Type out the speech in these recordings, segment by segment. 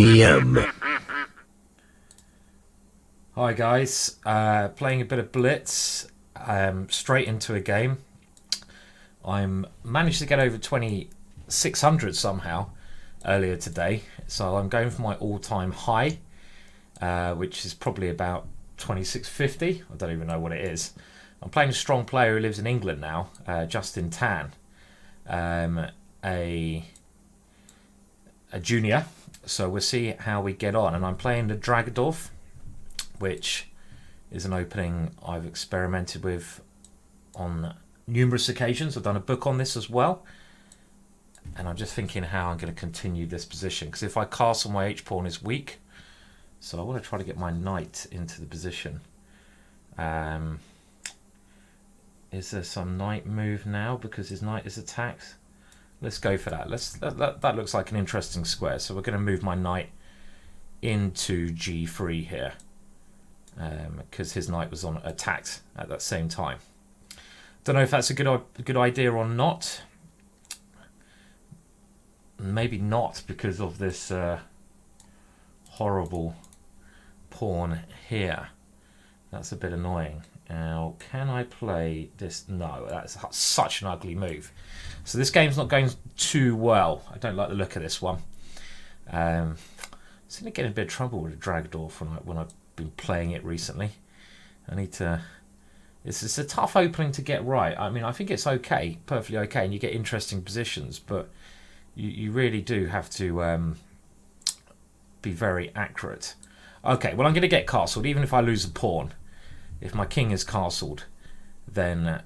GingerGM. Hi guys, playing a bit of Blitz, straight into a game. I'm managed to get over 2600 somehow earlier today, so I'm going for my all-time high, which is probably about 2650. I don't even know what it is. I'm playing a strong player who lives in England now, Justin Tan, a junior, so we'll see how we get on. And I'm playing the Dragadorf, which is an opening I've experimented with on numerous occasions. I've done a book on this as well, and I'm just thinking how I'm going to continue this position, because if I castle, my h-pawn is weak, so I want to try to get my knight into the position. Is there some knight move now because his knight is attacked? Let's go for that. That looks like an interesting square, so we're going to move my knight into g3 here, because his knight was on attacked at that same time. Don't know if that's a good idea or not. Maybe not, because of this horrible pawn here. That's a bit annoying. Now, can I play this? No, that's such an ugly move. So this game's not going too well. I don't like the look of this one. I seem to get in a bit of trouble with Dragadorf when I've been playing it recently. I need to... It's a tough opening to get right. I mean, I think it's okay, perfectly okay, and you get interesting positions, but you really do have to be very accurate. Okay, well, I'm going to get castled, even if I lose a pawn. If my king is castled, then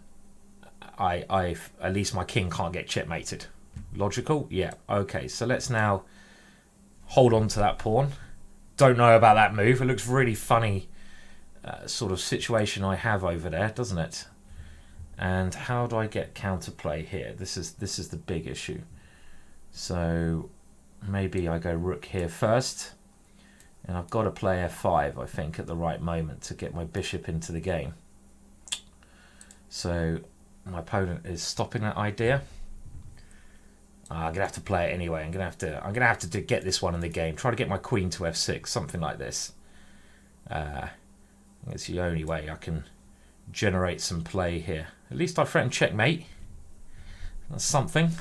at least my king can't get checkmated. Logical? Yeah. Okay, so let's now hold on to that pawn. Don't know about that move. It looks really funny sort of situation I have over there, doesn't it? And how do I get counterplay here? This is the big issue. So maybe I go rook here first. And I've got to play f5, I think, at the right moment to get my bishop into the game. So my opponent is stopping that idea. I'm gonna have to play it anyway. I'm gonna have to get this one in the game. Try to get my queen to f6, something like this. It's the only way I can generate some play here. At least I threaten checkmate. That's something.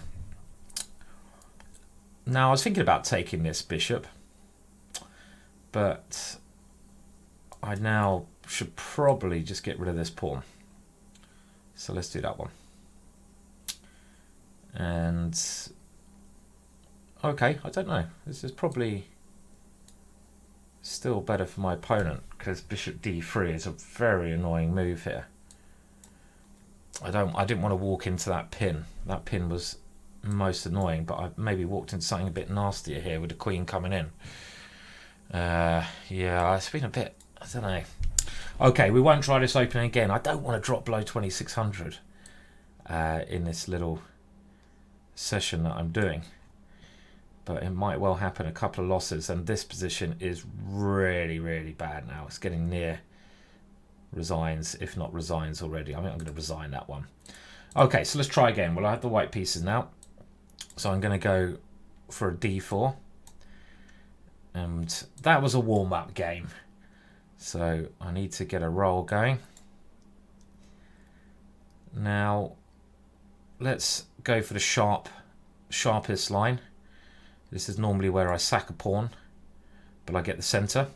Now I was thinking about taking this bishop, but I now should probably just get rid of this pawn. So let's do that one. And okay, I don't know. This is probably still better for my opponent, because bishop d3 is a very annoying move here. I didn't want to walk into that pin. That pin was most annoying, but I maybe walked into something a bit nastier here with the queen coming in. Yeah, it's been a bit, I don't know. Okay, we won't try this opening again. I don't want to drop below 2600 in this little session that I'm doing. But it might well happen, a couple of losses, and this position is really, really bad now. It's getting near resigns, if not resigns already. I think I'm going to resign that one. Okay, so let's try again. Well, I have the white pieces now. So I'm going to go for a d4. And that was a warm-up game. So I need to get a roll going. Now, let's go for the sharpest line. This is normally where I sack a pawn, but I get the center.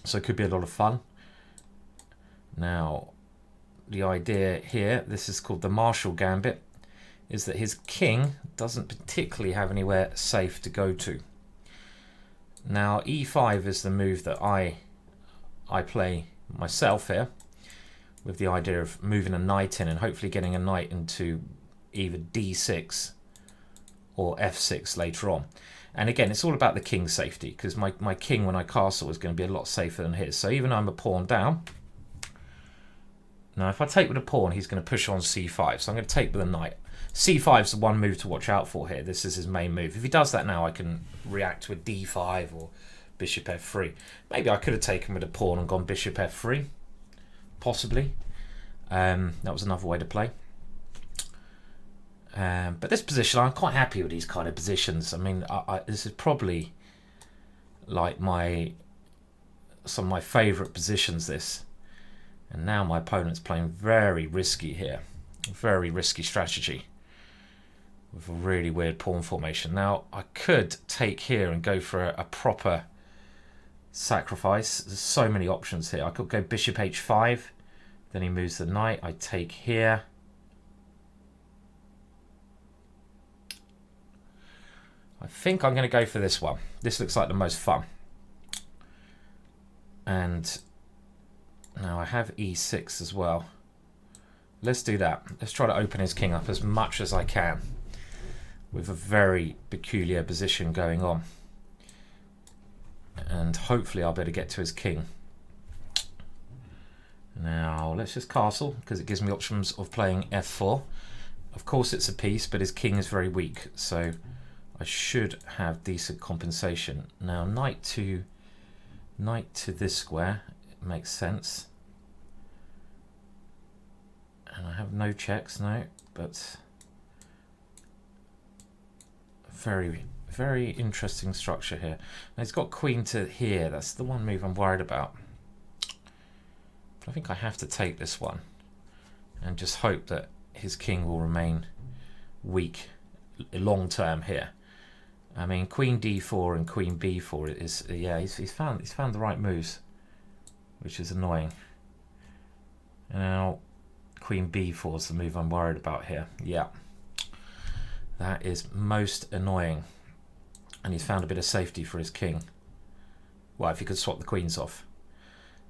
So it could be a lot of fun. Now, the idea here, this is called the Marshall Gambit, is that his king doesn't particularly have anywhere safe to go to. Now e5 is the move that I play myself here, with the idea of moving a knight in and hopefully getting a knight into either d6 or f6 later on. And again, it's all about the king's safety, because my king, when I castle, is going to be a lot safer than his. So even though I'm a pawn down, now if I take with a pawn, he's going to push on c5, so I'm going to take with a knight. c5 is the one move to watch out for here. This is his main move. If he does that now, I can react with d5 or bishop f3. Maybe I could have taken with a pawn and gone bishop f3, possibly. That was another way to play. But this position, I'm quite happy with these kind of positions. I mean, this is probably like some of my favourite positions, this. And now my opponent's playing very risky here. Very risky strategy. With a really weird pawn formation. Now, I could take here and go for a proper sacrifice. There's so many options here. I could go bishop h5. Then he moves the knight. I take here. I think I'm going to go for this one. This looks like the most fun. And now I have e6 as well. Let's do that. Let's try to open his king up as much as I can. With a very peculiar position going on. And hopefully I'll be able to get to his king. Now let's just castle, because it gives me options of playing f4. Of course it's a piece, but his king is very weak, so I should have decent compensation. Now knight to this square, it makes sense. And I have no checks now, but very, very interesting structure here. Now he's got queen to here. That's the one move I'm worried about. But I think I have to take this one and just hope that his king will remain weak long term here. I mean, queen d4 and queen b4 is, yeah, he's found the right moves, which is annoying. Now queen b4 is the move I'm worried about here. Yeah. That is most annoying. And he's found a bit of safety for his king. Well, if he could swap the queens off.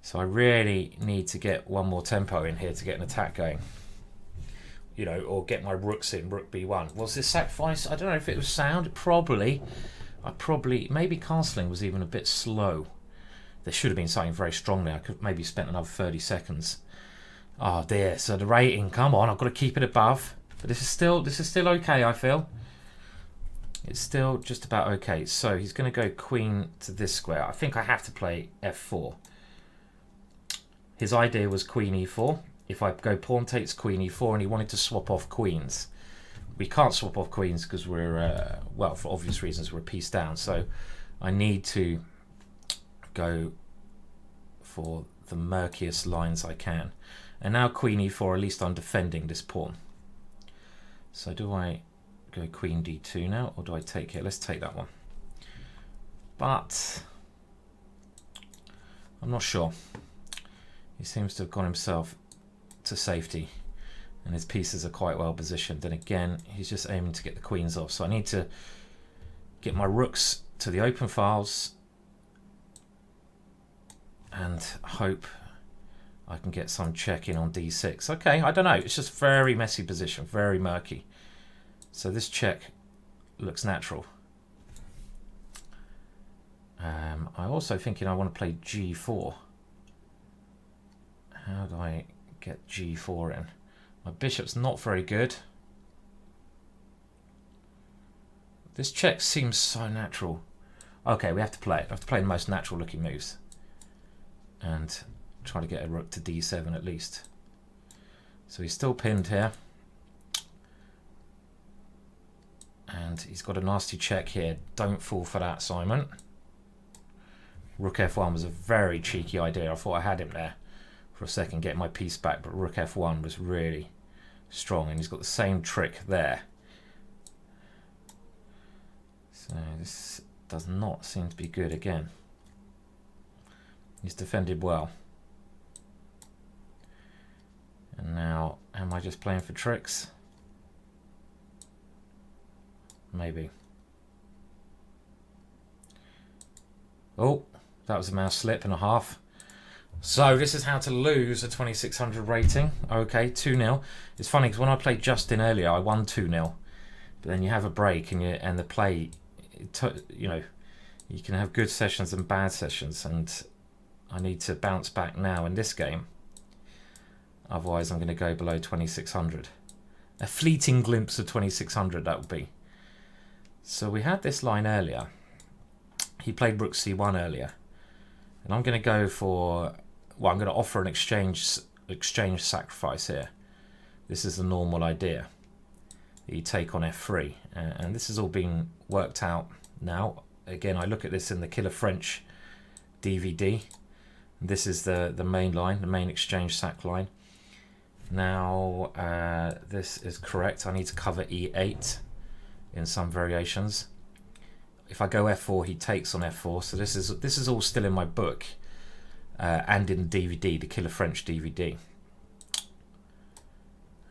So I really need to get one more tempo in here to get an attack going. You know, or get my rooks in, rook b1. Was this sacrifice? I don't know if it was sound. Probably. Maybe castling was even a bit slow. There should have been something very strong there. I could maybe spent another 30 seconds. Oh dear. So the rating, come on, I've got to keep it above. But this is still okay, I feel. It's still just about okay. So he's going to go queen to this square. I think I have to play f4. His idea was queen e4. If I go pawn takes queen e4, and he wanted to swap off queens. We can't swap off queens because we're, well, for obvious reasons, we're a piece down. So I need to go for the murkiest lines I can. And now queen e4, at least I'm defending this pawn. So do I go queen d2 now, or do I take it? Let's take that one. But I'm not sure. He seems to have got himself to safety, and his pieces are quite well positioned. And again, he's just aiming to get the queens off. So I need to get my rooks to the open files and hope I can get some check in on d6. Okay, I don't know. It's just very messy position, very murky. So this check looks natural. I'm also thinking I want to play g4. How do I get g4 in? My bishop's not very good. This check seems so natural. Okay, we have to play it. I have to play the most natural looking moves. And try to get a rook to d7 at least. So he's still pinned here. And he's got a nasty check here. Don't fall for that, Simon. Rook f1 was a very cheeky idea. I thought I had him there for a second, getting my piece back, but rook f1 was really strong, and he's got the same trick there. So this does not seem to be good again. He's defended well. And now, am I just playing for tricks? Maybe. Oh, that was a mouse slip and a half. So this is how to lose a 2600 rating. Okay, 2-0. It's funny because when I played Justin earlier, I won 2-0. But then you have a break and the play, you know, you can have good sessions and bad sessions, and I need to bounce back now in this game. Otherwise, I'm going to go below 2600. A fleeting glimpse of 2600, that would be. So we had this line earlier. He played rook c1 earlier. And I'm going to go for... Well, I'm going to offer an exchange sacrifice here. This is the normal idea. You take on f3. And this has all been worked out now. again, I look at this in the Killer French DVD. This is the main line, the main exchange sack line. Now, this is correct. I need to cover E8 in some variations. If I go F4, he takes on F4. So this is all still in my book and in the DVD, the Killer French DVD.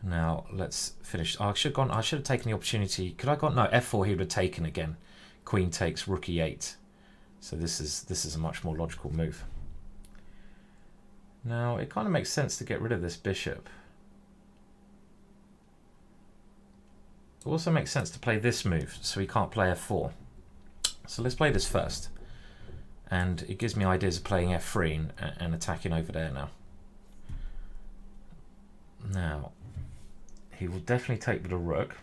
Now let's finish. Oh, I should have taken the opportunity. Could I got no F4? He would have taken again. Queen takes, Rook E8. So this is a much more logical move. Now it kind of makes sense to get rid of this bishop. It also makes sense to play this move, so he can't play F4. So let's play this first, and it gives me ideas of playing F3 and attacking over there now. Now, he will definitely take with a rook.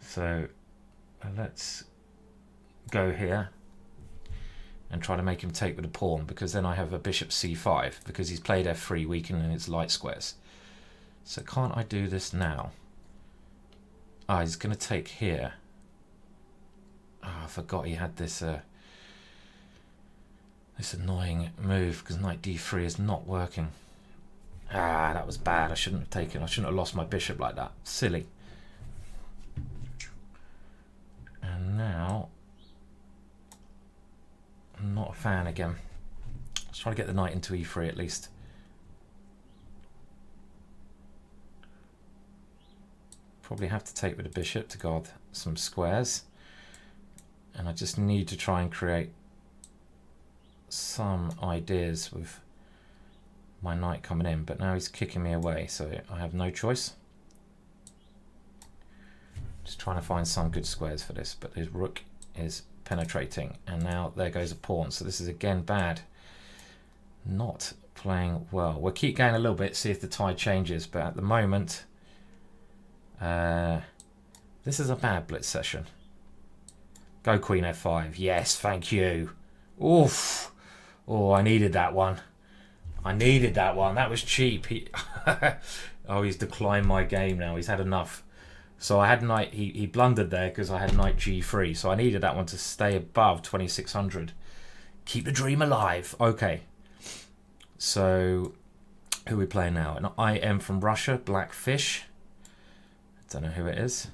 So let's go here and try to make him take with a pawn, because then I have a bishop c5, because he's played F3, weakening its light squares. So can't I do this now? Ah, he's going to take here. Oh, I forgot he had this this annoying move, because knight d3 is not working. Ah, that was bad. I shouldn't have taken. I shouldn't have lost my bishop like that. Silly. And now, I'm not a fan again. Let's try to get the knight into e3 at least. Probably have to take with a bishop to guard some squares. And I just need to try and create some ideas with my knight coming in, but now he's kicking me away, so I have no choice. Just trying to find some good squares for this, but his rook is penetrating, and now there goes a pawn. So this is again bad. Not playing well. We'll keep going a little bit, see if the tide changes, but at the moment, this is a bad blitz session. Go Queen F5. Yes, thank you. Oof. Oh, I needed that one. I needed that one. That was cheap. Oh, he's declined my game now. He's had enough. So I had knight. He blundered there because I had knight G3. So I needed that one to stay above 2600. Keep the dream alive. Okay. So who are we playing now? An IM from Russia, Blackfish. Don't know who it is.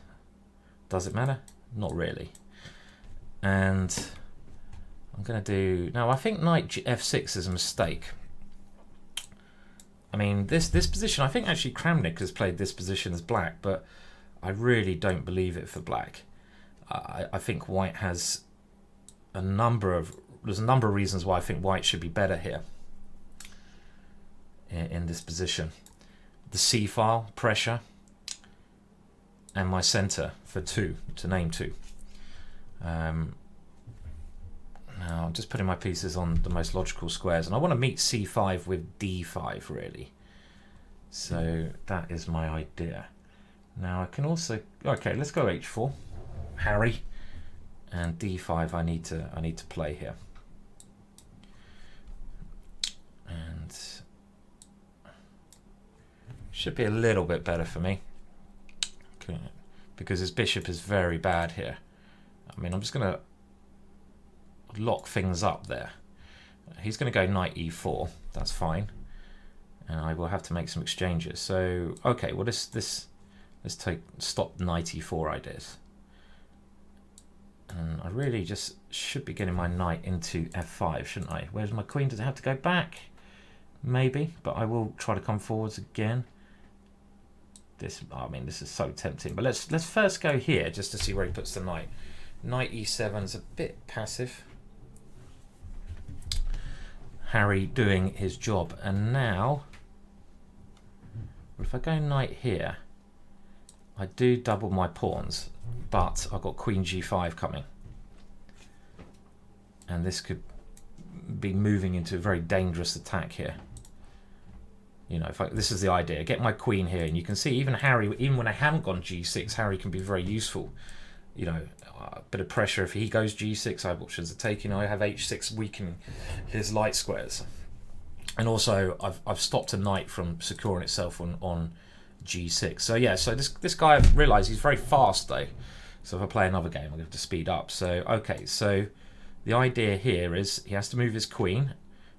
Does it matter? Not really. And I'm going to do... Now, I think knight F6 is a mistake. I mean, this position, I think actually Kramnik has played this position as black, but I really don't believe it for black. I think white has a number of... There's a number of reasons why I think white should be better here in this position. The C file, pressure, and my center for 2, to name 2. Now I'm just putting my pieces on the most logical squares, and I want to meet c5 with d5 really. So that is my idea. Now I can also, okay, let's go h4, Harry, and d5 I need to play here. And should be a little bit better for me, okay, because his bishop is very bad here. I mean, I'm just going to lock things up there. He's going to go knight e4. That's fine. And I will have to make some exchanges. So, okay, well, let's stop knight e4 ideas. And I really just should be getting my knight into f5, shouldn't I? Where's my queen? Does it have to go back? Maybe, but I will try to come forwards again. I mean, this is so tempting. But let's first go here just to see where he puts the knight. Knight e7 is a bit passive. Harry doing his job. And now, if I go knight here, I do double my pawns, but I've got queen g5 coming. And this could be moving into a very dangerous attack here. You know, this is the idea. Get my queen here, and you can see even Harry, even when I haven't gone g6, Harry can be very useful. You know, a bit of pressure. If he goes g6, I have options to take. You know, I have h6 weakening his light squares, and also I've stopped a knight from securing itself on g6. So yeah, so this guy, I've realised he's very fast though. So if I play another game, I'll have to speed up. So, okay, so the idea here is he has to move his queen,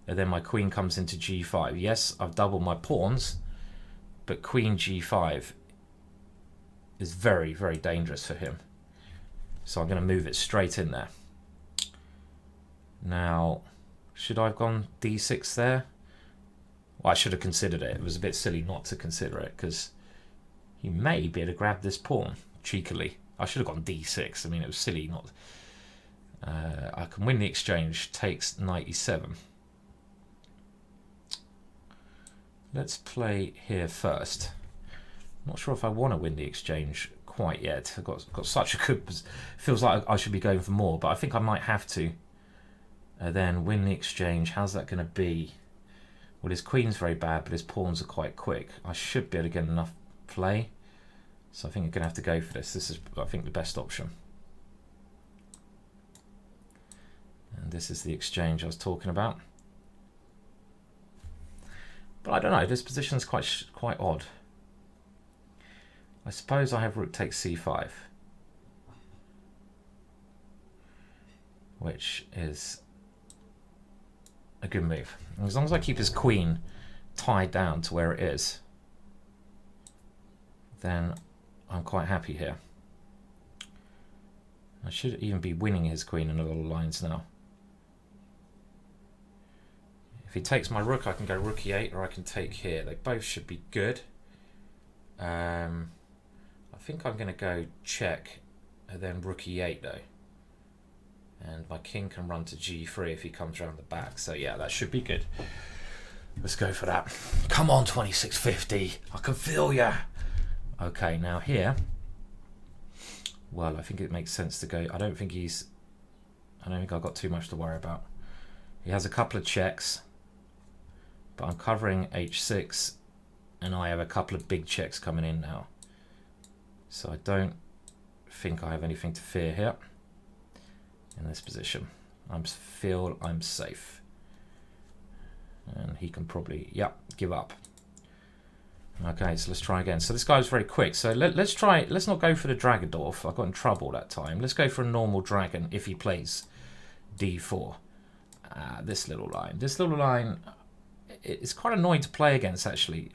and then my queen comes into g5. Yes, I've doubled my pawns, but queen g5 is very, very dangerous for him. So I'm going to move it straight in there. Now, should I have gone d6 there? Well, I should have considered it. It was a bit silly not to consider it, because he may be able to grab this pawn cheekily. I should have gone d6. I mean, it was silly not. I can win the exchange. Takes knight e7. Let's play here first. Not sure if I want to win the exchange quite yet. I've got such a good. Feels like I should be going for more, but I think I might have to. Then win the exchange. How's that going to be? Well, his queen's very bad, but his pawns are quite quick. I should be able to get enough play. So I think I'm going to have to go for this. This is, I think, the best option. And this is the exchange I was talking about. But I don't know, this position's quite odd. I suppose I have rook takes c5. Which is a good move. And as long as I keep his queen tied down to where it is, then I'm quite happy here. I should even be winning his queen in a lot of lines now. If he takes my rook, I can go rook e8, or I can take here. They both should be good. I think I'm going to go check and then rook e8 though. And my king can run to g3 if he comes around the back. So yeah, that should be good. Let's go for that. Come on, 2650. I can feel ya. Okay, now here, well, I think it makes sense to go. I don't think I've got too much to worry about. He has a couple of checks, but I'm covering h6, and I have a couple of big checks coming in now. So I don't think I have anything to fear here in this position. I feel I'm safe. And he can probably, give up. Okay, so let's try again. So this guy's very quick. So let's not go for the Dragodorf. I got in trouble that time. Let's go for a normal dragon if he plays d4. This little line. This little line, it's quite annoying to play against, actually.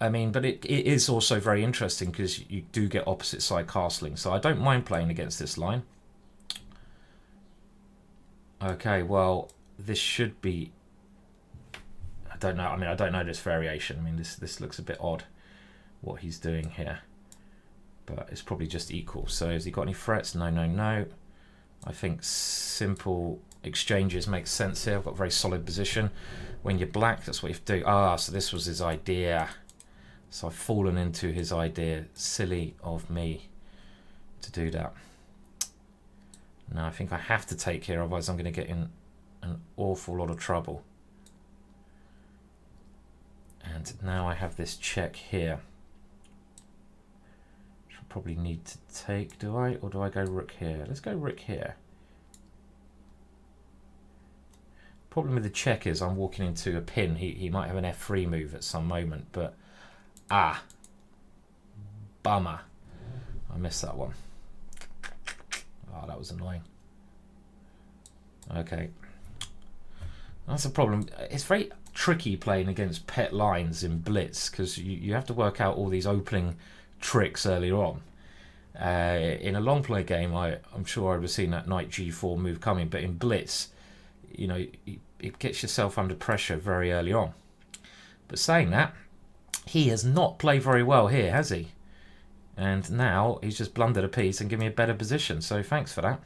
I mean, but it is also very interesting because you do get opposite side castling. So I don't mind playing against this line. Okay, well, this should be... I don't know. I mean, I don't know this variation. I mean, this looks a bit odd, what he's doing here. But it's probably just equal. So has he got any threats? No, no, no. I think simple exchanges make sense here. I've got a very solid position. When you're black, that's what you have to do. Ah, so this was his idea. So I've fallen into his idea. Silly of me to do that. Now I think I have to take here, otherwise I'm going to get in an awful lot of trouble. And now I have this check here. Which I probably need to take, do I? Or do I go rook here? Let's go rook here. Problem with the check is I'm walking into a pin. He might have an f3 move at some moment, but bummer. I missed that one. Oh, that was annoying. Okay. That's a problem. It's very tricky playing against pet lines in Blitz because you have to work out all these opening tricks earlier on. In a long play game, I'm sure I would have seen that knight g4 move coming, but in Blitz, you know, it gets yourself under pressure very early on. But saying that, he has not played very well here, has he? And now he's just blundered a piece and given me a better position. So thanks for that.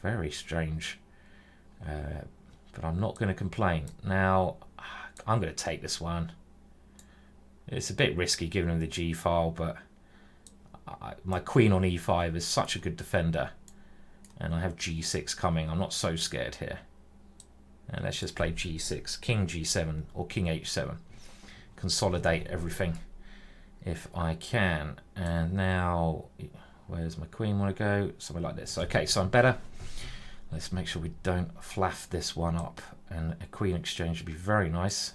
Very strange. But I'm not going to complain. Now, I'm going to take this one. It's a bit risky giving him the G file, but my queen on E5 is such a good defender. And I have G6 coming. I'm not so scared here. And let's just play G6, King G7 or King H7. Consolidate everything if I can. And now, where's my queen want to go? Something like this. Okay, so I'm better. Let's make sure we don't flaff this one up. And a queen exchange would be very nice.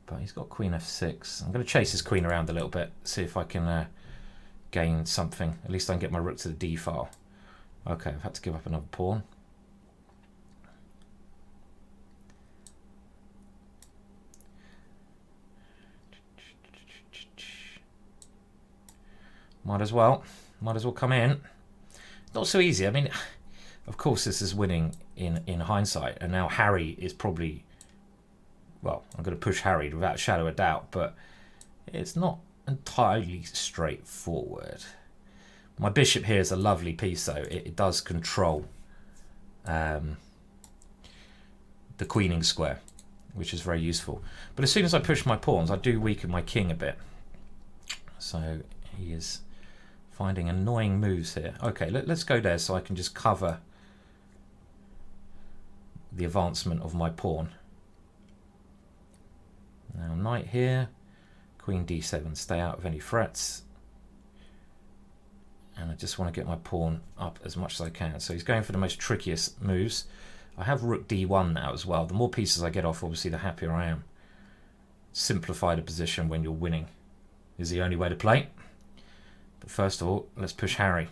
But he's got queen f6. I'm going to chase his queen around a little bit, see if I can gain something. At least I can get my rook to the d file. Okay, I've had to give up another pawn. Might as well come in. Not so easy. I mean, of course this is winning in hindsight, and now Harry is probably, well, I'm going to push Harry without a shadow of doubt, but it's not entirely straightforward. My bishop here is a lovely piece though. It does control the queening square, which is very useful. But as soon as I push my pawns, I do weaken my king a bit. So he is finding annoying moves here. Okay, let's go there so I can just cover the advancement of my pawn. Now knight here, queen d7, stay out of any threats. And I just want to get my pawn up as much as I can. So he's going for the most trickiest moves. I have rook d1 now as well. The more pieces I get off, obviously, the happier I am. Simplify the position when you're winning is the only way to play. But first of all, let's push Harry.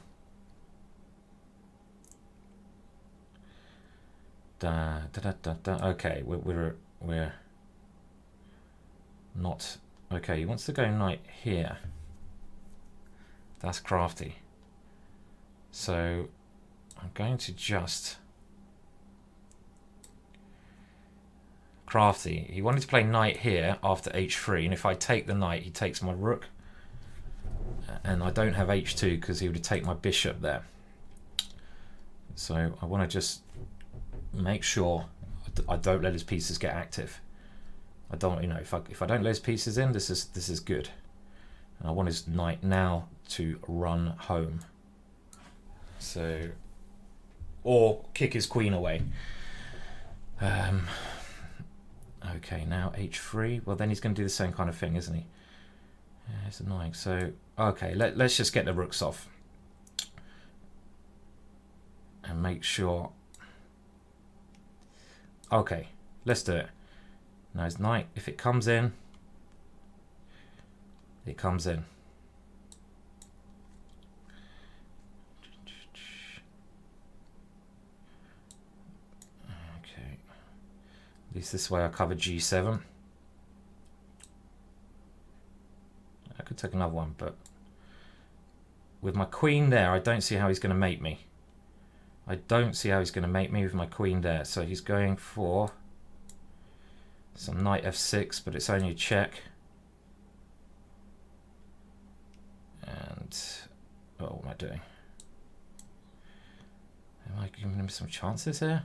Okay, we're not okay. He wants to go knight here. That's crafty. So I'm going to just crafty. He wanted to play knight here after h3, and if I take the knight, he takes my rook. And I don't have h2 because he would take my bishop there. So I want to just make sure I don't let his pieces get active. I don't, if I don't let his pieces in, this is good. And I want his knight now to run home. So, or kick his queen away. Okay, now h3. Well, then he's going to do the same kind of thing, isn't he? It's annoying. So, okay, let's just get the rooks off. And make sure... Okay, let's do it. Now his knight, if it comes in, it comes in. Okay. At least this way I cover g7. I could take another one, but with my queen there, I don't see how he's going to mate me. I don't see how he's going to mate me with my queen there. So he's going for some knight f6, but it's only a check. And oh, what am I doing? Am I giving him some chances here?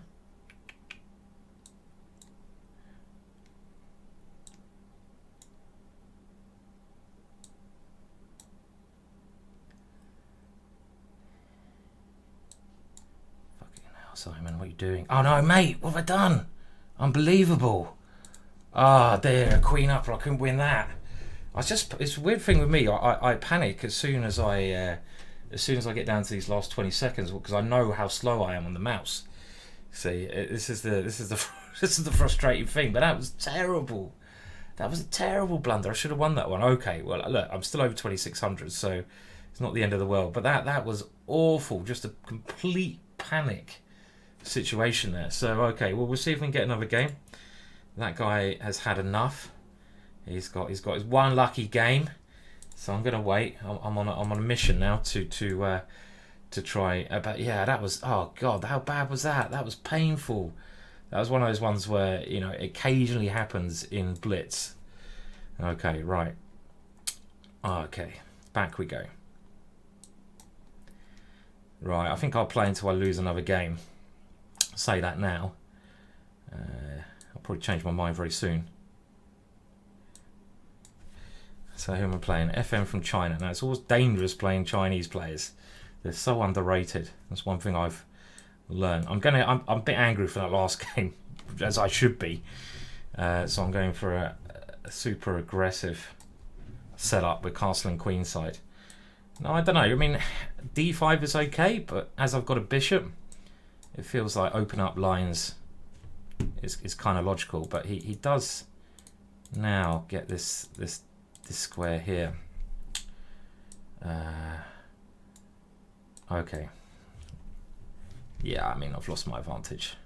Simon, what are you doing? Oh no, mate, what have I done? Unbelievable. Ah, there, queen up, I couldn't win that. It's a weird thing with me. I panic as soon as I get down to these last 20 seconds because I know how slow I am on the mouse. See, this is the frustrating thing. But that was terrible. That was a terrible blunder. I should have won that one. Okay, well look, I'm still over 2600, so it's not the end of the world. But that was awful. Just a complete panic situation there. So okay, well we'll see if we can get another game. That guy has had enough. He's got his one lucky game. So I'm gonna wait. I'm on a mission now to try. But yeah, that was, oh god, how bad was that? That was painful. That was one of those ones where it occasionally happens in Blitz. Okay, right. Okay, back we go. Right, I think I'll play until I lose another game. Say that now. I'll probably change my mind very soon. So who am I playing? FM from China. Now it's always dangerous playing Chinese players. They're so underrated. That's one thing I've learned. I'm a bit angry for that last game, as I should be. So I'm going for a super aggressive setup with castle and queen side. No, I don't know. I mean, d5 is okay, but as I've got a bishop, it feels like open up lines is kind of logical, but he does now get this square here. Okay. Yeah, I mean, I've lost my advantage.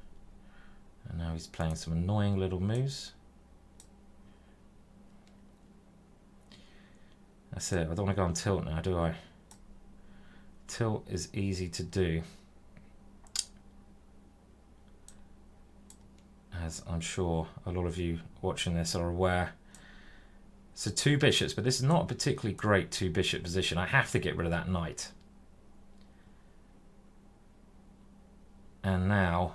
And now he's playing some annoying little moves. That's it. I don't want to go on tilt now, do I? Tilt is easy to do, as I'm sure a lot of you watching this are aware. So 2 bishops, but this is not a particularly great 2 bishop position. I have to get rid of that knight. And now,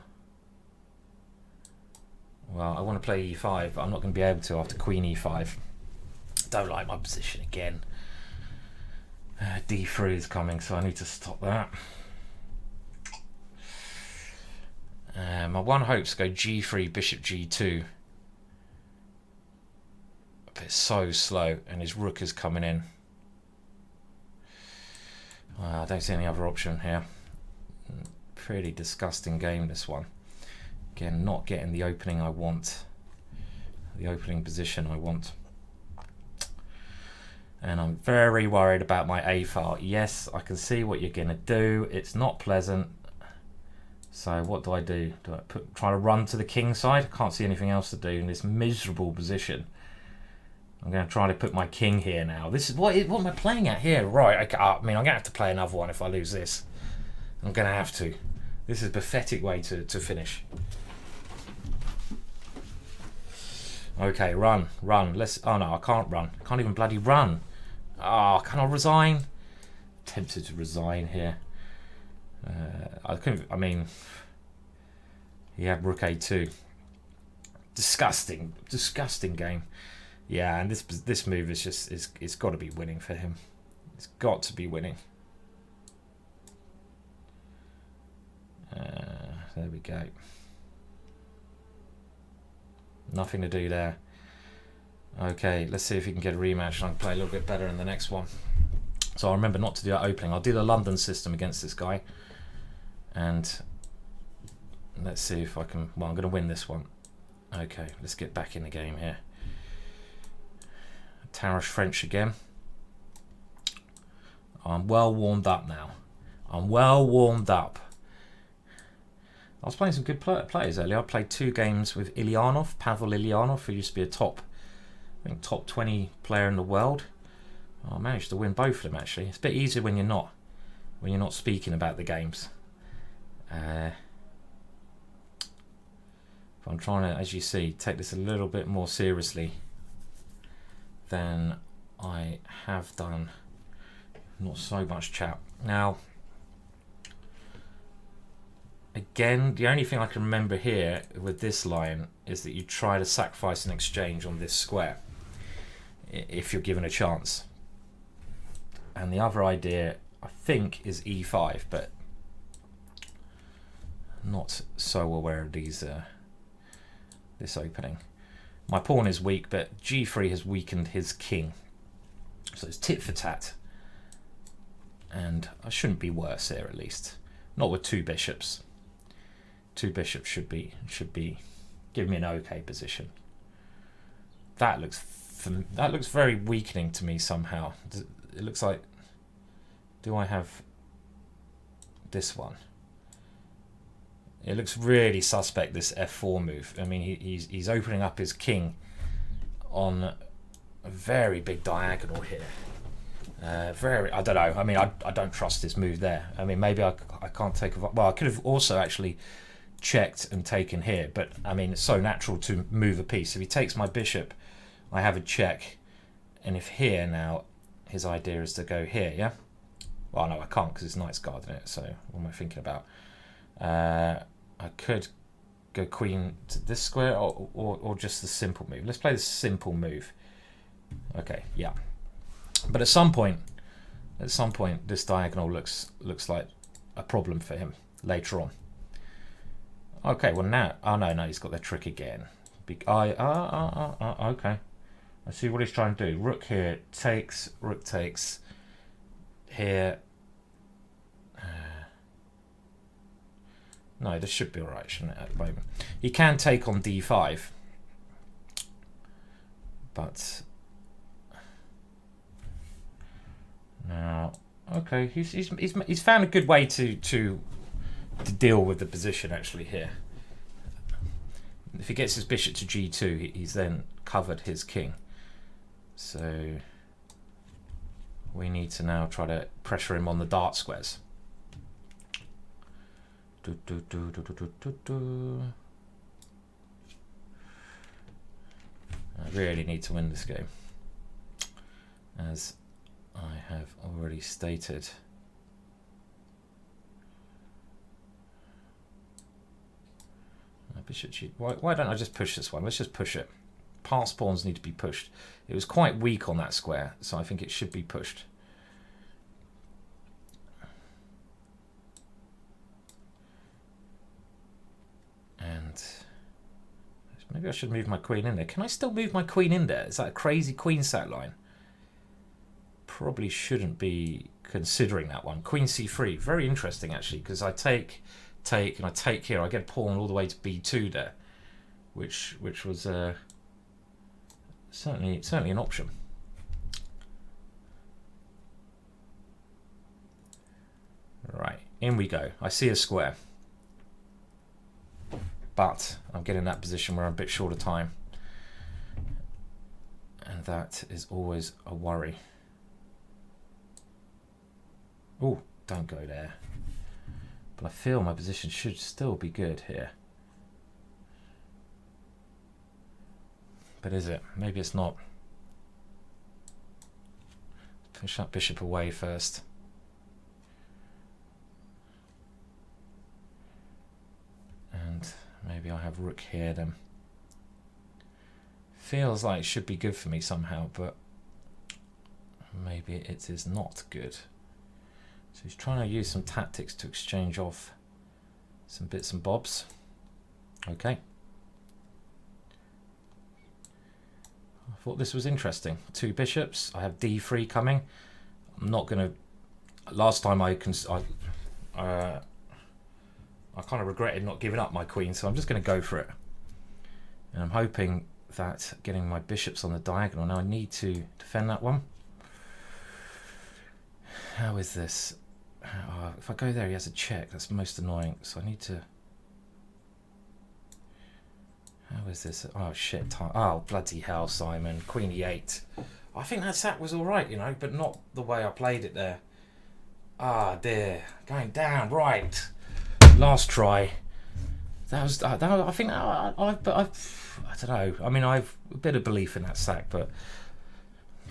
well, I want to play e5, but I'm not going to be able to after queen e5. Don't like my position again. d3 is coming, so I need to stop that. My one hope's to go g3, bishop g2. But it's so slow, and his rook is coming in. I don't see any other option here. Pretty disgusting game, this one. Again, not getting the opening I want. The opening position I want. And I'm very worried about my A file. Yes, I can see what you're going to do. It's not pleasant. So what do? Do I try to run to the king side? I can't see anything else to do in this miserable position. I'm going to try to put my king here now. This is what am I playing at here? Right, I mean, I'm going to have to play another one if I lose this. I'm going to have to. This is a pathetic way to finish. Okay, run. Let's. Oh no, I can't run. I can't even bloody run. Oh, can I resign? Tempted to resign here. I couldn't. I mean, he had rook a2. Disgusting game. Yeah, and this move is just it's got to be winning for him. It's got to be winning. There we go. Nothing to do there. Okay, let's see if he can get a rematch and I can play a little bit better in the next one. So I'll remember not to do that opening. I'll do the London system against this guy. And let's see if I can... Well, I'm going to win this one. Okay, let's get back in the game here. Tarish French again. I'm well warmed up now. I'm well warmed up. I was playing some good players earlier. I played 2 games with Ilyanov, Pavel Ilyanov, who used to be a top 20 player in the world. I managed to win both of them actually. It's a bit easier when you're not speaking about the games. But I'm trying to, as you see, take this a little bit more seriously than I have done. Not so much chat. Now, again, the only thing I can remember here with this line is that you try to sacrifice an exchange on this square if you're given a chance. And the other idea, I think, is e5, but not so aware of these this opening. My pawn is weak, but g3 has weakened his king. So it's tit for tat. And I shouldn't be worse here, at least. Not with 2 bishops. 2 bishops should be give me an okay position. That looks very weakening to me somehow. It looks like, do I have this one? It looks really suspect, this f4 move. I mean, he's opening up his king on a very big diagonal here. I don't know. I mean, I don't trust this move there. I mean, maybe I can't take a... Well, I could have also actually checked and taken here, but I mean, it's so natural to move a piece. If he takes my bishop, I have a check. And if here now, his idea is to go here, yeah? Well, no, I can't because his knight's guarding it, so what am I thinking about? I could go queen to this square or just the simple move. Let's play the simple move. Okay, yeah. But at some point, this diagonal looks like a problem for him later on. Okay, well now, oh no, he's got that trick again. Okay. I see what he's trying to do. Rook here takes, rook takes here. No, this should be alright, shouldn't it, at the moment? He can take on d5. But now, okay, he's found a good way to deal with the position actually here. If he gets his bishop to g2, he's then covered his king. So we need to now try to pressure him on the dart squares. I really need to win this game, as I have already stated. Bishop G. Why don't I just push this one? Let's just push it. Past pawns need to be pushed. It was quite weak on that square, so I think it should be pushed. And maybe I should move my queen in there. Can I still move my queen in there? Is that a crazy queen sat line? Probably shouldn't be considering that one. Queen c3, very interesting actually, because I take, and I take here. I get a pawn all the way to b2 there, which was certainly an option. Right, in we go. I see a square, but I'm getting that position where I'm a bit short of time, and that is always a worry. Oh, don't go there. But I feel my position should still be good here. But is it? Maybe it's not. Push that bishop away first. And maybe I have rook here then. Feels like it should be good for me somehow, but maybe it is not good. So he's trying to use some tactics to exchange off some bits and bobs. Okay. I thought this was interesting. Two bishops. I have d3 coming. I'm not going to... Last time I kind of regretted not giving up my queen, so I'm just going to go for it. And I'm hoping that getting my bishops on the diagonal. Now I need to defend that one. How is this? If I go there, he has a check. That's most annoying. So I need to... How is this? Oh, shit. Oh, bloody hell, Simon. Queen e8. I think that sack was all right, you know, but not the way I played it there. Ah, dear. Going down. Right. Last try. That was... I think... I don't know. I mean, I've a bit of belief in that sack, but...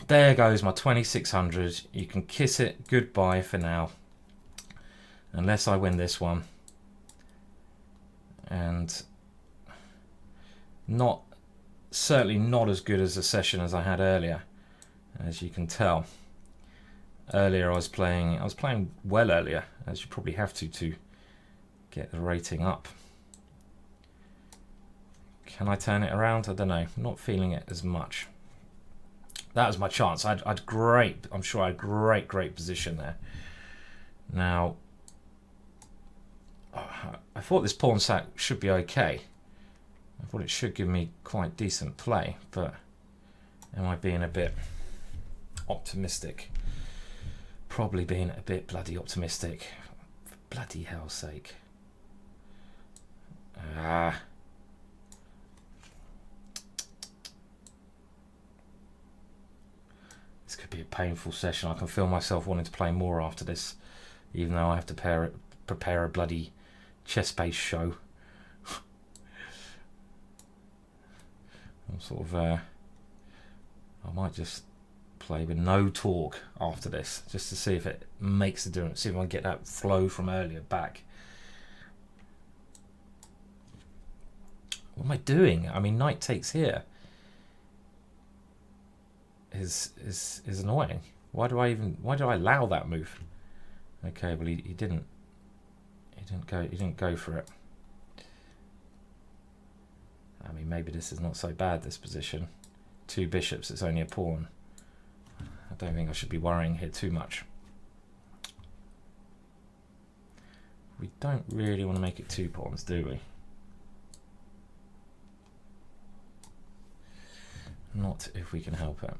There goes my 2600. You can kiss it goodbye for now. Unless I win this one. And certainly not as good as the session as I had earlier, as you can tell. Earlier I was playing well earlier, as you probably have to get the rating up. Can I turn it around? I don't know. I'm not feeling it as much. That was my chance. I'm sure I had great position there. Now, I thought this pawn sack should be okay. I thought it should give me quite decent play, but am I being a bit optimistic? Probably being a bit bloody optimistic. For bloody hell's sake. This could be a painful session. I can feel myself wanting to play more after this, even though I have to prepare a bloody chess-based show. I'm sort of... I might just play with no talk after this, just to see if it makes a difference, see if I can get that flow from earlier back. What am I doing? I mean, knight takes here is annoying. Why do I allow that move? Okay, well he didn't go for it. I mean, maybe this is not so bad, this position. Two bishops, it's only a pawn. I don't think I should be worrying here too much. we don't really want to make it 2 pawns, do we? Not if we can help it.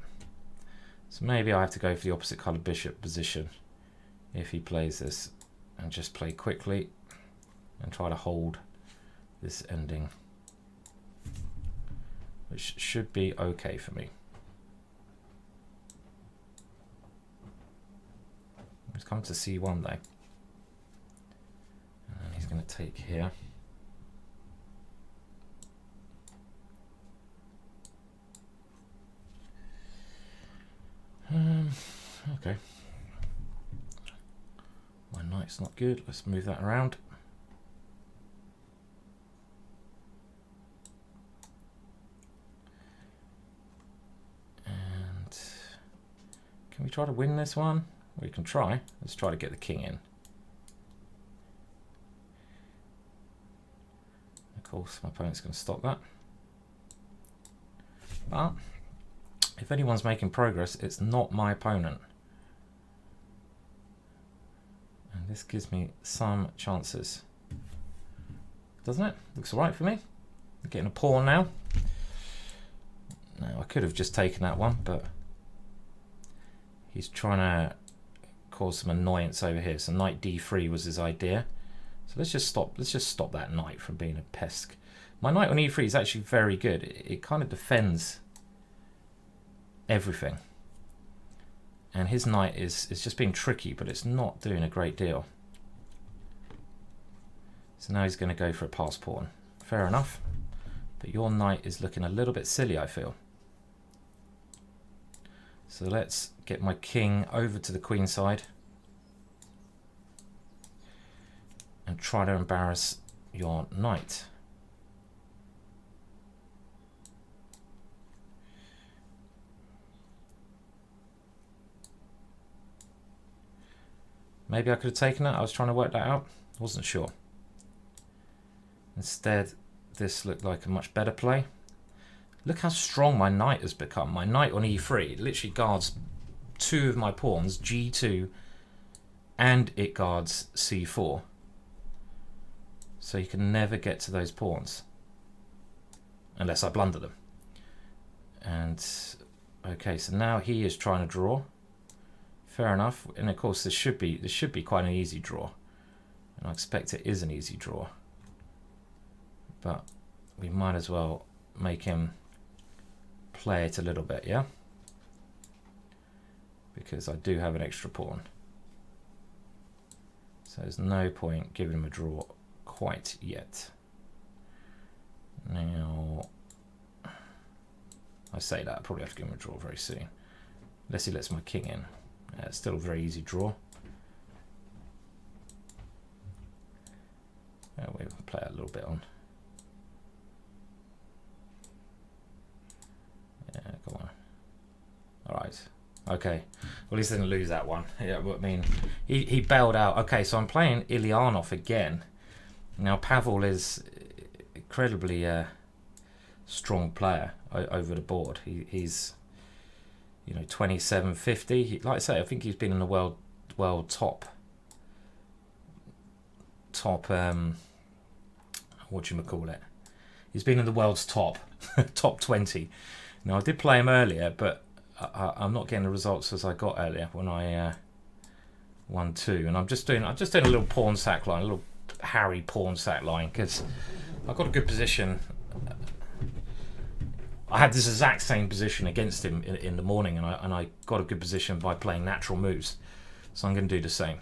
So maybe I have to go for the opposite colour bishop position if he plays this, and just play quickly and try to hold this ending, which should be okay for me. He's come to c1 though, and he's going to take here. Okay. My knight's not good. Let's move that around. And can we try to win this one? We can try. Let's try to get the king in. Of course, my opponent's going to stop that. But if anyone's making progress, it's not my opponent. And this gives me some chances. Doesn't it? Looks alright for me. I'm getting a pawn now. Now, I could have just taken that one, but he's trying to cause some annoyance over here. So knight d3 was his idea. So let's just stop that knight from being a pest. My knight on e3 is actually very good. It kind of defends everything, and his knight is just being tricky, but it's not doing a great deal. So now he's going to go for a pass pawn. Fair enough, but your knight is looking a little bit silly, I feel. So let's get my king over to the queen side and try to embarrass your knight. Maybe I could have taken it. I was trying to work that out. Wasn't sure. Instead, this looked like a much better play. Look how strong my knight has become. My knight on e3 literally guards 2 of my pawns, g2, and it guards c4. So you can never get to those pawns unless I blunder them. And okay, so now he is trying to draw. Fair enough, and of course this should be quite an easy draw, and I expect it is an easy draw. But we might as well make him play it a little bit, yeah? Because I do have an extra pawn. So there's no point giving him a draw quite yet. Now, I say that, I probably have to give him a draw very soon. Unless he lets my king in. It's still a very easy draw. We'll play it a little bit on. Yeah, come on. Alright. Okay. Well, at least I didn't lose that one. Yeah, but I mean, he bailed out. Okay, so I'm playing Ilyanov again. Now, Pavel is incredibly strong player over the board. He's, you know, 2750. Like I say, I think he's been in the world top what you call it? He's been in the world's top 20. Now I did play him earlier, but I'm not getting the results as I got earlier when I won 2. And I'm just doing a little pawn sack line, a little Harry pawn sack line, because I've got a good position. I had this exact same position against him in the morning, and I got a good position by playing natural moves. So I'm going to do the same.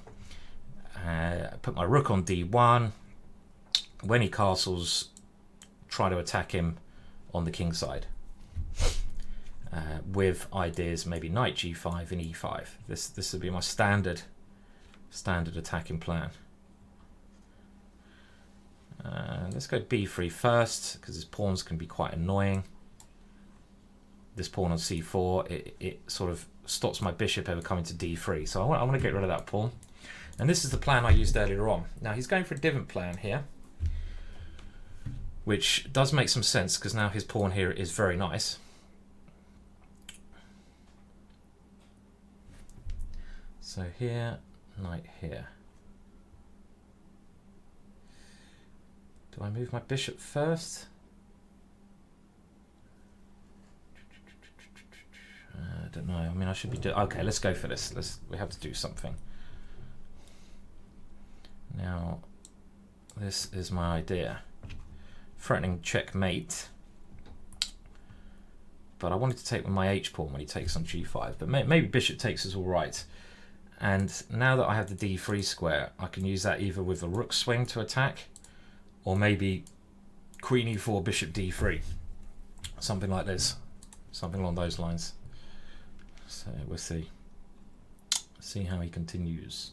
Put my rook on d1. When he castles, try to attack him on the king side. With ideas maybe knight g5 and e5. This would be my standard attacking plan. Let's go b3 first, because his pawns can be quite annoying. This pawn on c4, it sort of stops my bishop ever coming to d3. So I want to get rid of that pawn. And this is the plan I used earlier on. Now he's going for a different plan here, which does make some sense, because now his pawn here is very nice. So here, knight here. Do I move my bishop first? I don't know. I mean, I should be doing... Okay, let's go for this. We have to do something. Now, this is my idea. Threatening checkmate. But I wanted to take with my h-pawn when he takes on g5. But maybe bishop takes is all right. And now that I have the d3 square, I can use that either with a rook swing to attack, or maybe queen e4, bishop d3. Something like this. Something along those lines. So we'll see. See how he continues.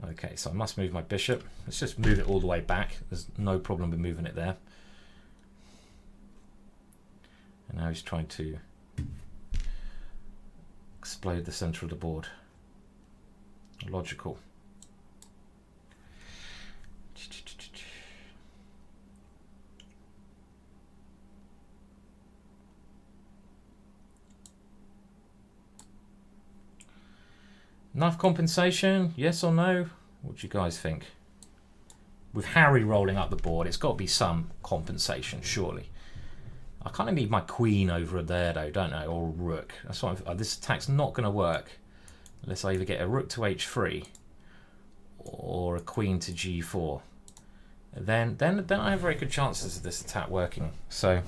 Okay, so I must move my bishop. Let's just move it all the way back. There's no problem with moving it there. And now he's trying to explode the center of the board. Logical. Enough compensation, yes or no? What do you guys think? With Harry rolling up the board, it's got to be some compensation, surely. I kind of need my queen over there, though, don't I? Or rook. That's why this attack's not going to work unless I either get a rook to h3 or a queen to g4. Then I have very good chances of this attack working. So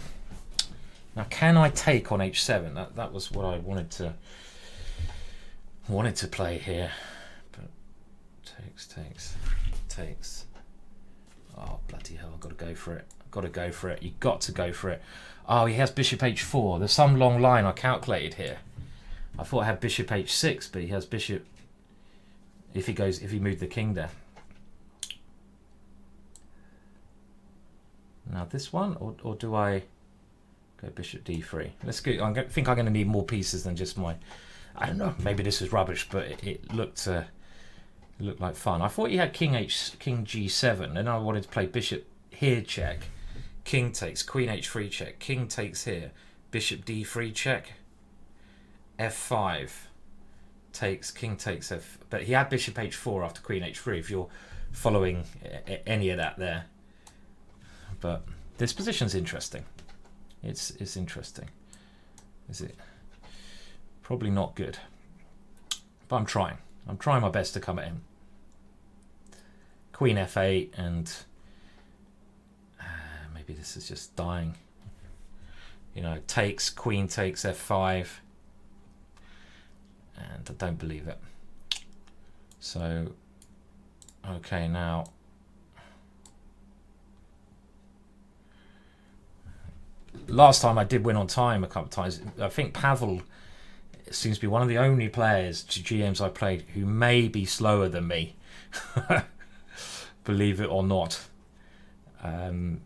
now, can I take on h7? That was what I wanted to play here, but takes. Oh bloody hell! I've got to go for it. Got to go for it. You got to go for it. Oh, he has bishop h4. There's some long line I calculated here. I thought I had bishop h6, but he has bishop. If he moved the king there. Now this one, or do I go bishop d3? Let's go. I think I'm going to need more pieces than just my. I don't know. Maybe this is rubbish, but it looked like fun. I thought he had king g7, and I wanted to play bishop here check, king takes, queen h3 check, king takes here, bishop d3 check, f5 takes, king takes f. But he had bishop h4 after queen h3. If you're following any of that there, but this position's interesting. It's interesting. Is it? Probably not good, but I'm trying. I'm trying my best to come at him. Queen f8, and maybe this is just dying. You know, takes, queen takes f5, and I don't believe it. So, okay, now last time I did win on time a couple of times. I think Pavel seems to be one of the only players, GMs I played, who may be slower than me. Believe it or not. I mean,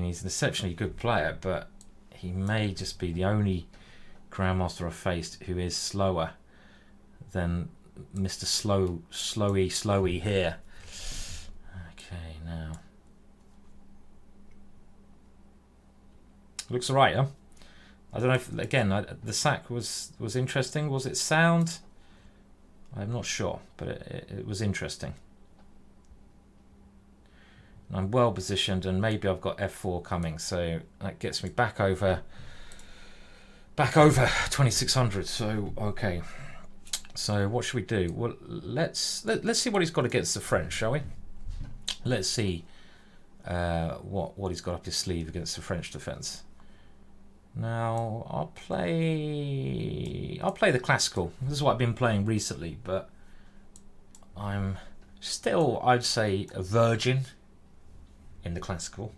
he's an exceptionally good player, but he may just be the only Grandmaster I've faced who is slower than Mr. Slowy here. Okay, now. Looks alright, huh? I don't know if, again, the sack was interesting. Was it sound? I'm not sure, but it was interesting. And I'm well positioned, and maybe I've got f4 coming, so that gets me back over 2600. So okay, so what should we do? Well, let's see what he's got against the French, shall we? Let's see what he's got up his sleeve against the French defense. Now I'll play the classical. This is what I've been playing recently, but I'm still, I'd say, a virgin in the classical.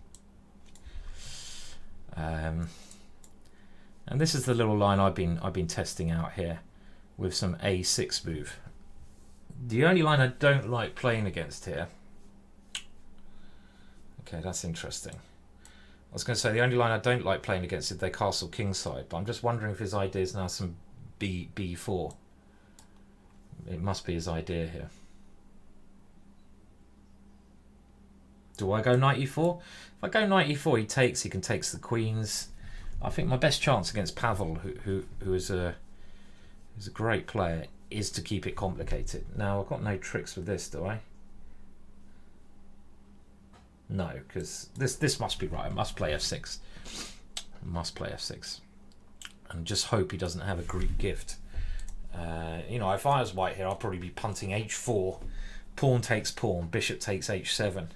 And this is the little line I've been testing out here with some a6 move. The only line I don't like playing against here. Okay, that's interesting. I was going to say the only line I don't like playing against is their castle kingside, but I'm just wondering if his idea is now some b4. It must be his idea here. Do I go knight e4? If I go knight e4, he can take the queens. I think my best chance against Pavel, who is a who's a great player, is to keep it complicated. Now, I've got no tricks with this, do I? No, because this must be right. I must play f6. Must play f6. And just hope he doesn't have a Greek gift. You know, if I was white here, I'd probably be punting h4. Pawn takes pawn. Bishop takes h7.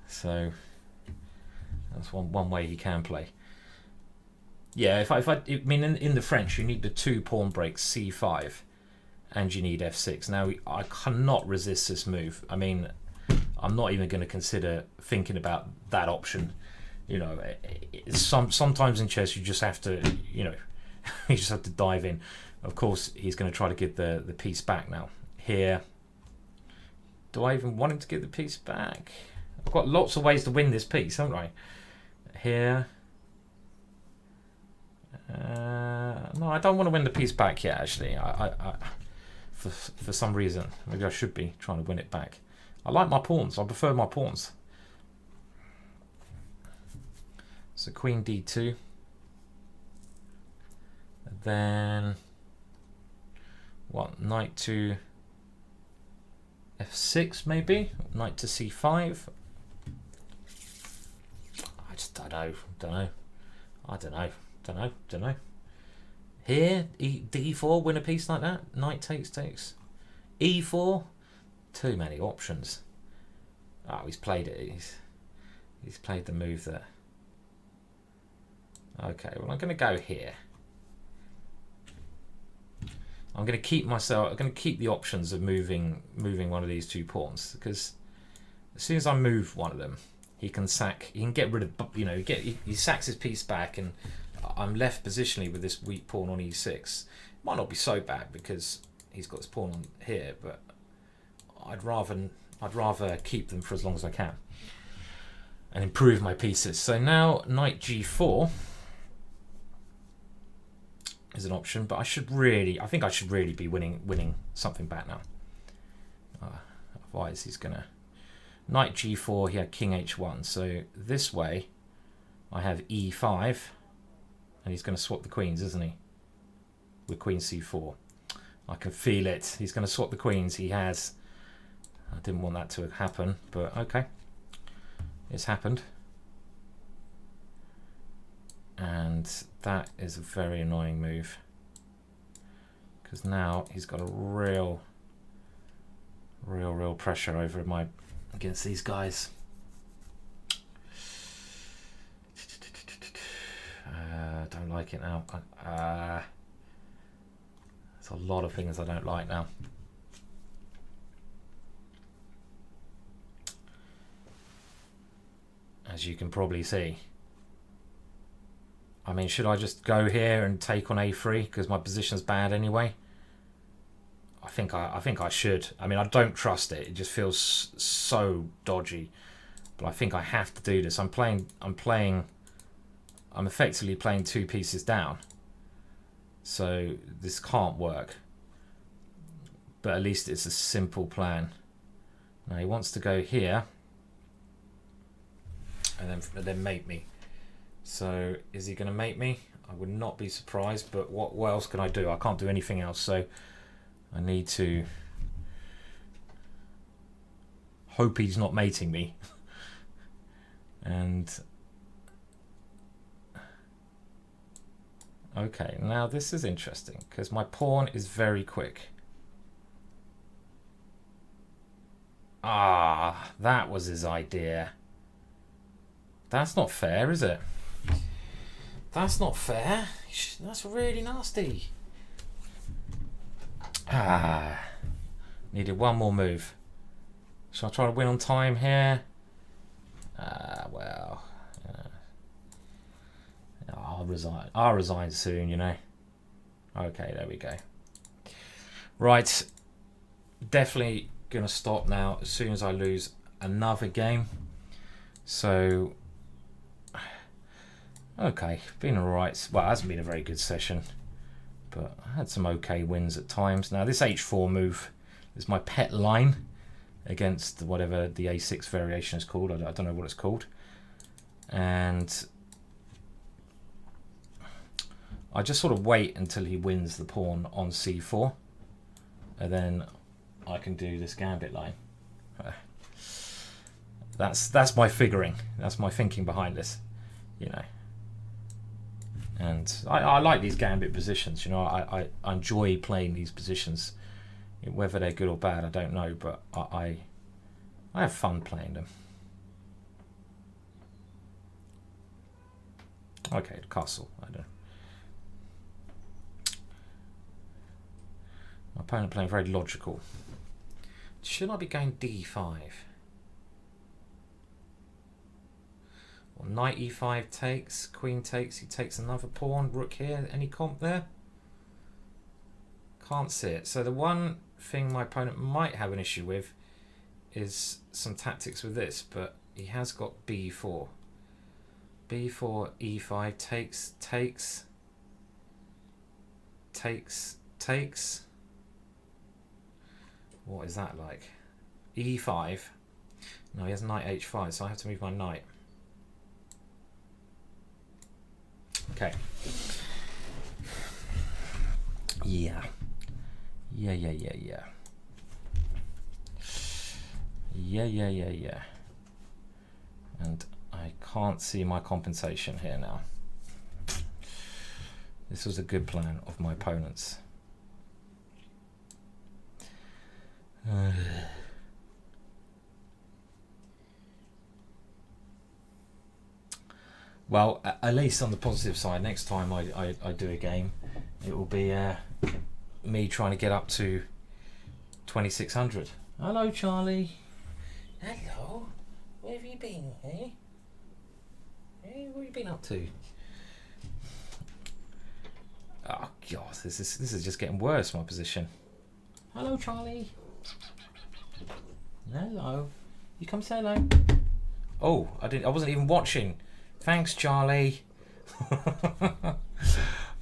So that's one way he can play. Yeah, I mean, in the French, you need the 2 pawn breaks, c5, and you need f6. Now, I cannot resist this move. I mean, I'm not even going to consider thinking about that option. You know, sometimes in chess you just have to, you know, you just have to dive in. Of course, he's going to try to get the piece back now. Here, do I even want him to get the piece back? I've got lots of ways to win this piece, haven't I? Here. No, I don't want to win the piece back yet, actually. For some reason, maybe I should be trying to win it back. I like my pawns. I prefer my pawns. So queen d2. And then what? Knight to f6 maybe? Knight to c5. I just don't know. I don't know. Here, d4, win a piece like that. Knight takes. E4. Too many options. Oh, he's played it. He's played the move there. Okay, well, I'm going to go here. I'm going to keep the options of moving one of these 2 pawns, because as soon as I move one of them, he can get rid of, you know, he sacks his piece back, and I'm left positionally with this weak pawn on e6. It might not be so bad because he's got his pawn on here, but I'd rather keep them for as long as I can and improve my pieces. So now knight g4 is an option, but I think I should really be winning something back now. Otherwise, he's gonna knight g4. He had king h1. So this way, I have e5, and he's going to swap the queens, isn't he? With queen c4. I can feel it. He's going to swap the queens. He has. I didn't want that to happen, but okay, it's happened. And that is a very annoying move, because now he's got a real pressure over against these guys. Don't like it now. There's a lot of things I don't like now. As you can probably see. I mean, should I just go here and take on a3 because my position's bad anyway? I think I should. I mean, I don't trust it. It just feels so dodgy. But I think I have to do this. I'm effectively playing 2 pieces down. So this can't work. But at least it's a simple plan. Now he wants to go here and then mate me. So is he going to mate me? I would not be surprised, but what else can I do? I can't do anything else, so I need to hope he's not mating me. And okay, now this is interesting because my pawn is very quick. Ah, that was his idea. That's not fair, is it? That's not fair. That's really nasty. Ah, needed one more move. Shall I try to win on time here? Well, I'll resign. I'll resign soon, you know. Okay, there we go. Right, definitely gonna stop now as soon as I lose another game. So, okay, been alright. Well, it hasn't been a very good session, but I had some okay wins at times. Now this h4 move is my pet line against whatever the a6 variation is called. I don't know what it's called. And I just sort of wait until he wins the pawn on c4, and then I can do this gambit line. That's my figuring. That's my thinking behind this, you know. And I like these gambit positions. You know, I enjoy playing these positions. Whether they're good or bad, I don't know, but I have fun playing them. Okay, castle. I don't. My opponent playing very logical. Should I be going d5? Well, knight e5 takes, queen takes, he takes another pawn, rook here. Any comp there? Can't see it. So the one thing my opponent might have an issue with is some tactics with this, but he has got b4. b4, e5, takes, takes, takes, takes. What is that like? e5. No, he has knight h5, so I have to move my knight. Okay. Yeah. Yeah. And I can't see my compensation here now. This was a good plan of my opponent's. Well, at least on the positive side, next time I do a game, it will be me trying to get up to 2600. Hello, Charlie. Hello. Where have you been, eh? Hey, what have you been up to? Oh God, this is just getting worse. My position. Hello, Charlie. Hello. You come say hello. Oh, I wasn't even watching. Thanks, Charlie.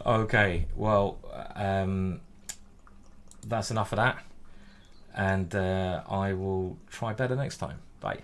Okay, well, that's enough of that, and I will try better next time. Bye.